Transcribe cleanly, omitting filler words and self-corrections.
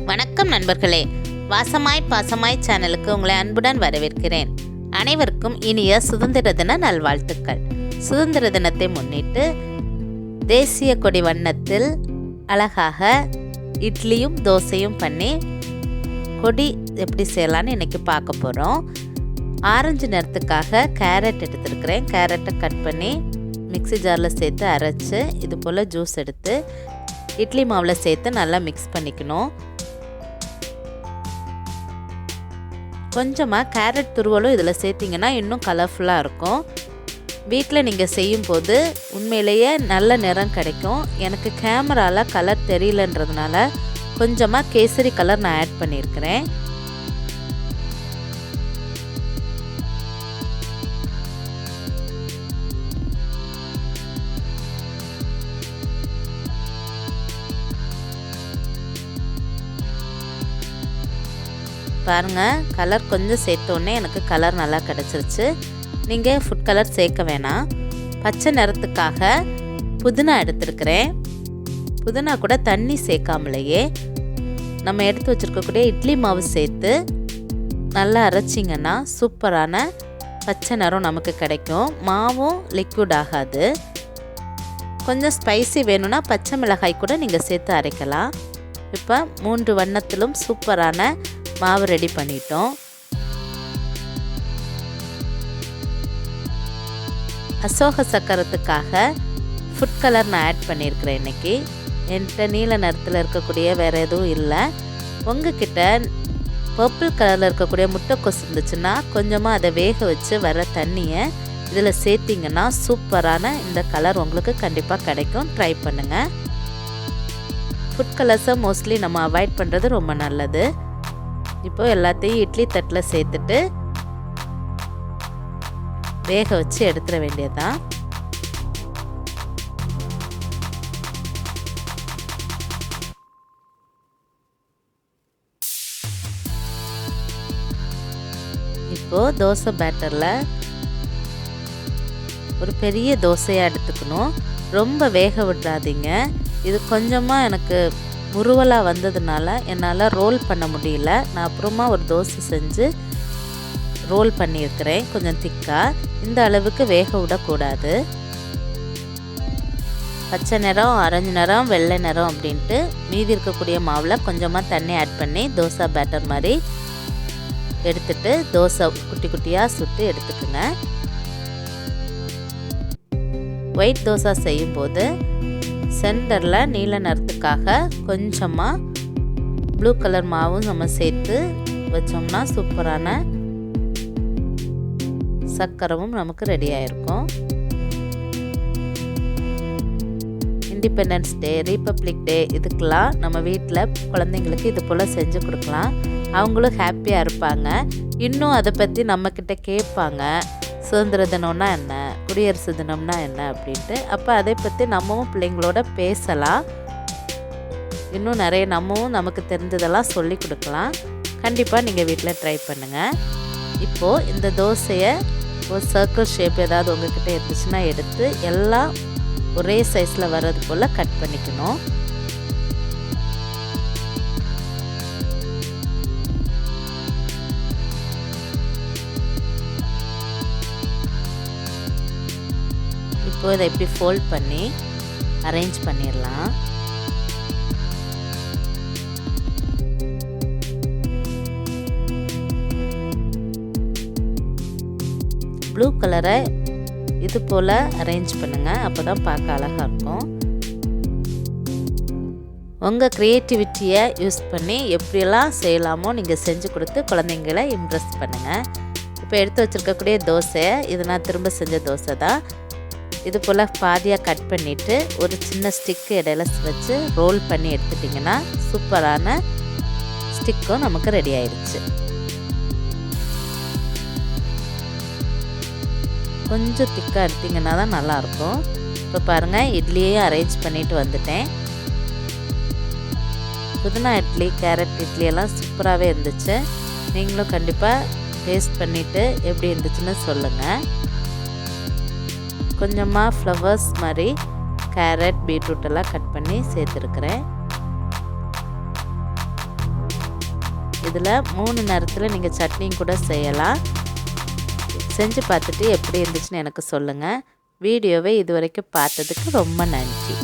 வணக்கம் நண்பர்களே, வாசமாய் பாசமாய் சேனலுக்கு உங்களை அன்புடன் வரவேற்கிறேன். அனைவருக்கும் இனிய சுதந்திர தின நல்வாழ்த்துக்கள். சுதந்திர தினத்தை முன்னிட்டு தேசிய கொடி வண்ணத்தில் அழகாக இட்லியும் தோசையும் பண்ணி கொடி எப்படி செய்யலான்னு இன்றைக்கி பார்க்க போகிறோம். ஆரஞ்சு நிறத்துக்காக கேரட் எடுத்துருக்கிறேன். கேரட்டை கட் பண்ணி மிக்ஸி ஜாரில் சேர்த்து அரைச்சி இது போல் ஜூஸ் எடுத்து இட்லி மாவில் சேர்த்து நல்லா மிக்ஸ் பண்ணிக்கணும். கொஞ்சமாக கேரட் துருவலும் இதில் சேர்த்திங்கன்னா இன்னும் கலர்ஃபுல்லாக இருக்கும். வீட்டில் நீங்கள் செய்யும்போது உண்மையிலேயே நல்ல நிறம் கிடைக்கும். எனக்கு கேமராவில் கலர் தெரியலன்றதுனால கொஞ்சமாக கேசரி கலர் நான் ஆட் பண்ணியிருக்கிறேன். பாருங்கள், கலர் கொஞ்சம் சேர்த்தோன்னே எனக்கு கலர் நல்லா கிடச்சிருச்சு. நீங்கள் ஃபுட் கலர் சேர்க்க வேணாம். பச்சை நிறத்துக்காக புதினா எடுத்துருக்கிறேன். புதினா கூட தண்ணி சேர்க்காமலேயே நம்ம எடுத்து வச்சுருக்கக்கூடிய இட்லி மாவு சேர்த்து நல்லா அரைச்சிங்கன்னா சூப்பரான பச்சை நிறம் நமக்கு கிடைக்கும். மாவும் லிக்விட் ஆகாது. கொஞ்சம் ஸ்பைசி வேணும்னா பச்சை மிளகாய் கூட நீங்கள் சேர்த்து அரைக்கலாம். இப்போ 3 வண்ணத்திலும் சூப்பரான மாவு ரெடி பண்ணிட்டோம். அசோக சக்கரத்துக்காக ஃபுட் கலர் நான் ஆட் பண்ணியிருக்கிறேன். இன்றைக்கி என்கிட்ட நீல நிறத்தில் இருக்கக்கூடிய வேறு எதுவும் இல்லை. உங்ககிட்ட பர்பிள் கலரில் இருக்கக்கூடிய முட்டைக்கோஸ் இருந்துச்சுன்னா கொஞ்சமாக அதை வேக வச்சு வர தண்ணியை இதில் சேர்த்திங்கன்னா சூப்பரான இந்த கலர் உங்களுக்கு கண்டிப்பாக கிடைக்கும். ட்ரை பண்ணுங்கள். ஃபுட் கலர்ஸை மோஸ்ட்லி நம்ம அவாய்ட் பண்ணுறது ரொம்ப நல்லது. இப்போ எல்லாத்தையும் இட்லி தட்டில் சேர்த்துட்டு வேக வச்சு எடுத்துட வேண்டியதுதான். இப்போது தோசை பேட்டரில் ஒரு பெரிய தோசையாக எடுத்துக்கணும். ரொம்ப வேக விடாதீங்க. இது கொஞ்சமாக எனக்கு முறுவலாக வந்ததுனால என்னால் ரோல் பண்ண முடியல. நான் அப்புறமா ஒரு தோசை செஞ்சு ரோல் பண்ணியிருக்கிறேன். கொஞ்சம் திக்காக இந்த அளவுக்கு வேக விடக்கூடாது. பச்சை நிறம், ஆரஞ்சு நிறம், வெள்ளை நிறம் அப்படின்ட்டு மீதி இருக்கக்கூடிய மாவில் கொஞ்சமாக தண்ணி ஆட் பண்ணி தோசை பேட்டர் மாதிரி எடுத்துட்டு தோசை குட்டி குட்டியாக சுட்டு எடுத்துக்குங்க. ஒயிட் தோசை செய்யும்போது சென்டரில் நீல நிறத்துக்காக கொஞ்சமாக ப்ளூ கலர் மாவும் நம்ம சேர்த்து வச்சோம்னா சூப்பரான சக்கரமும் நமக்கு ரெடி ஆகிருக்கும். இண்டிபெண்டன்ஸ் டே, ரிப்பப்ளிக் டே இதுக்கெலாம் நம்ம வீட்டில் குழந்தைங்களுக்கு இது போல் செஞ்சு கொடுக்கலாம். அவங்களும் ஹாப்பியாக இருப்பாங்க. இன்னும் அதை பற்றி நம்மக்கிட்ட கேட்பாங்க. சுதந்திர தினம்னா என்ன, குடியரசு தினம்னா என்ன அப்படின்ட்டு. அப்போ அதை பற்றி நம்மவும் பிள்ளைங்களோட பேசலாம். இன்னும் நிறைய நம்மவும் நமக்கு தெரிஞ்சதெல்லாம் சொல்லி கொடுக்கலாம். கண்டிப்பாக நீங்கள் வீட்டில் ட்ரை பண்ணுங்கள். இப்போது இந்த தோசையை ஒரு சர்க்கிள் ஷேப் ஏதாவது உங்கள்கிட்ட இருந்துச்சுன்னா எடுத்து எல்லாம் ஒரே சைஸில் வர்றது போல் கட் பண்ணிக்கணும். இப்போ இதை இப்படி ஃபோல்ட் பண்ணி அரேஞ்ச் பண்ணிடலாம். ப்ளூ கலரை இது போல் அரேஞ்ச் பண்ணுங்கள். அப்போ தான் பார்க்க அழகாக இருக்கும். உங்கள் க்ரியேட்டிவிட்டியை யூஸ் பண்ணி எப்படியெல்லாம் செய்யலாமோ நீங்கள் செஞ்சு கொடுத்து குழந்தைங்களை இம்ப்ரெஸ் பண்ணுங்கள். இப்போ எடுத்து வச்சுருக்கக்கூடிய தோசை இது நான் திரும்ப செஞ்ச தோசை தான். இது போல் பாதியாக கட் பண்ணிவிட்டு ஒரு சின்ன ஸ்டிக்கு இடையில வச்சு ரோல் பண்ணி எடுத்துட்டிங்கன்னா சூப்பரான ஸ்டிக்கும் நமக்கு ரெடி ஆயிடுச்சு. கொஞ்சம் திக்காக எடுத்திங்கன்னா தான் நல்லாயிருக்கும். இப்போ பாருங்கள், இட்லியையும் அரேஞ்ச் பண்ணிவிட்டு வந்துட்டேன். புதினா இட்லி, கேரட் இட்லி எல்லாம் சூப்பராகவே இருந்துச்சு. நீங்களும் கண்டிப்பாக டேஸ்ட் பண்ணிவிட்டு எப்படி இருந்துச்சுன்னு சொல்லுங்கள். கொஞ்சமாக ஃப்ளவர்ஸ் மாதிரி கேரட், பீட்ரூட் எல்லாம் கட் பண்ணி சேர்த்துருக்கிறேன். இதில் 3 நேரத்தில் நீங்கள் சட்னியும் கூட செய்யலாம். செஞ்சு பார்த்துட்டு எப்படி இருந்துச்சுன்னு எனக்கு சொல்லுங்கள். வீடியோவை இதுவரைக்கும் பார்த்ததுக்கு ரொம்ப நன்றி.